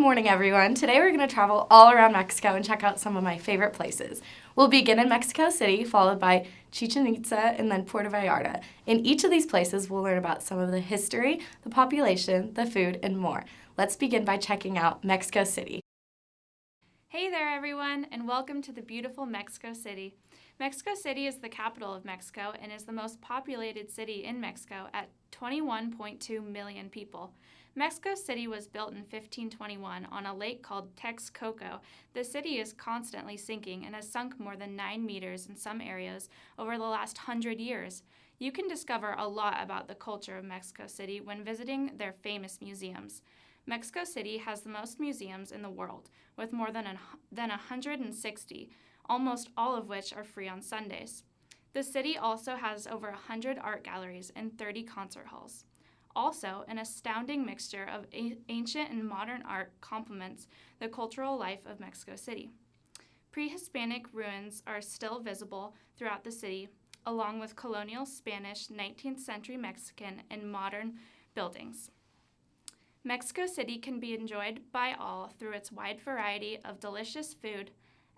morning, everyone. Today we're going to travel all around Mexico and check out some of my favorite places. We'll begin in Mexico City, followed by Chichen Itza, and then Puerto Vallarta. In each of these places, we'll learn about some of the history, the population, the food, and more. Let's begin by checking out Mexico City. Hey there, everyone, and welcome to the beautiful Mexico City. Mexico City is the capital of Mexico and is the most populated city in Mexico at 21.2 million people. Mexico City was built in 1521 on a lake called Texcoco. The city is constantly sinking and has sunk more than 9 meters in some areas over the last 100 years. You can discover a lot about the culture of Mexico City when visiting their famous museums. Mexico City has the most museums in the world, with more than 160, almost all of which are free on Sundays. The city also has over 100 art galleries and 30 concert halls. Also, an astounding mixture of ancient and modern art complements the cultural life of Mexico City. Pre-Hispanic ruins are still visible throughout the city, along with colonial Spanish, 19th century Mexican, and modern buildings. Mexico City can be enjoyed by all through its wide variety of delicious food,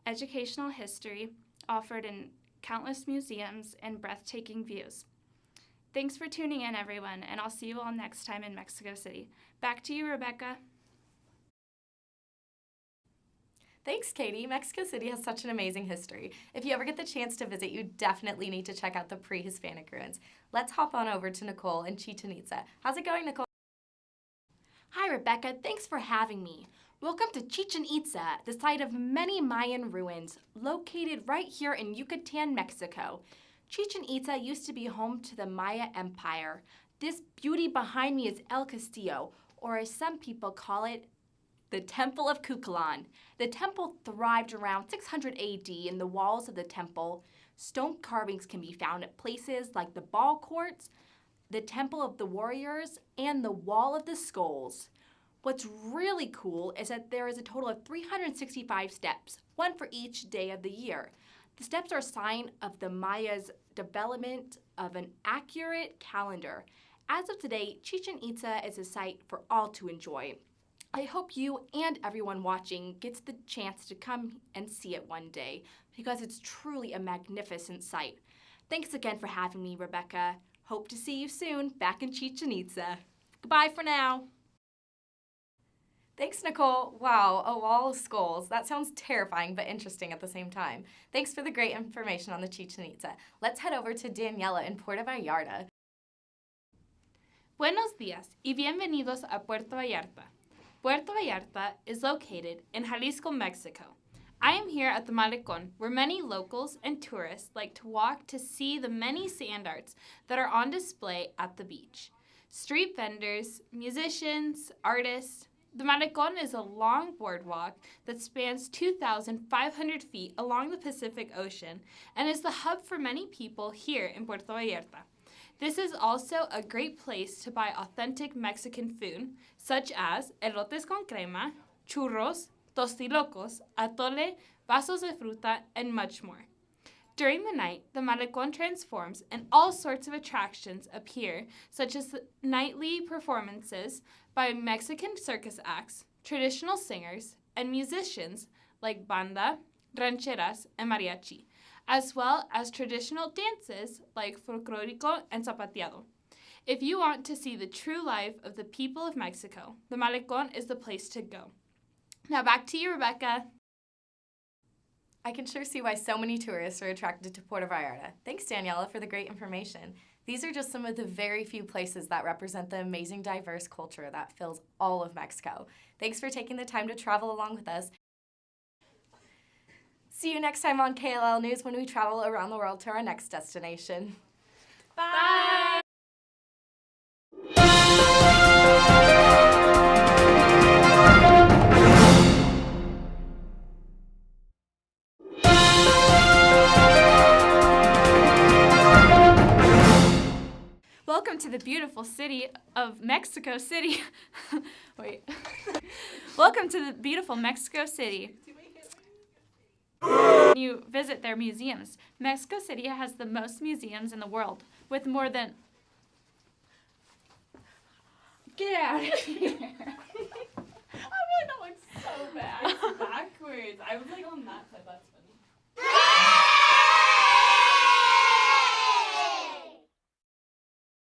educational history offered in countless museums, and breathtaking views. Thanks for tuning in, everyone, and I'll see you all next time in Mexico City. Back to you, Rebecca. Thanks, Katie. Mexico City has such an amazing history. If you ever get the chance to visit, you definitely need to check out the pre-Hispanic ruins. Let's hop on over to Nicole in Chichen Itza. How's it going, Nicole? Hi, Rebecca. Thanks for having me. Welcome to Chichen Itza, the site of many Mayan ruins, located right here in Yucatan, Mexico. Chichen Itza used to be home to the Maya Empire. This beauty behind me is El Castillo, or as some people call it, the Temple of Cuculcán. The temple thrived around 600 AD. In the walls of the temple, stone carvings can be found at places like the Ball Courts, the Temple of the Warriors, and the Wall of the Skulls. What's really cool is that there is a total of 365 steps, one for each day of the year. The steps are a sign of the Mayas' development of an accurate calendar. As of today, Chichen Itza is a site for all to enjoy. I hope you and everyone watching gets the chance to come and see it one day, because it's truly a magnificent site. Thanks again for having me, Rebecca. Hope to see you soon back in Chichen Itza. Goodbye for now. Thanks, Nicole. Wow, a wall of skulls. That sounds terrifying but interesting at the same time. Thanks for the great information on the Chichen Itza. Let's head over to Daniela in Puerto Vallarta. Buenos días y bienvenidos a Puerto Vallarta. Puerto Vallarta is located in Jalisco, Mexico. I am here at the Malecón, where many locals and tourists like to walk to see the many sand arts that are on display at the beach. Street vendors, musicians, artists. The Malecón is a long boardwalk that spans 2,500 feet along the Pacific Ocean and is the hub for many people here in Puerto Vallarta. This is also a great place to buy authentic Mexican food, such as elotes con crema, churros, tostilocos, atole, vasos de fruta, and much more. During the night, the Malecón transforms and all sorts of attractions appear, such as nightly performances by Mexican circus acts, traditional singers, and musicians like banda, rancheras, and mariachi, as well as traditional dances like folclórico and zapateado. If you want to see the true life of the people of Mexico, the Malecón is the place to go. Now back to you, Rebecca. I can sure see why so many tourists are attracted to Puerto Vallarta. Thanks, Daniela, for the great information. These are just some of the very few places that represent the amazing diverse culture that fills all of Mexico. Thanks for taking the time to travel along with us. See you next time on KLL News when we travel around the world to our next destination. Bye! Welcome to the beautiful city of Mexico City. Wait. Welcome to the beautiful Mexico City. You visit their museums. Mexico City has the most museums in the world, with more than... Get out of here. I'm really not like Anyways, I was like on that side. That's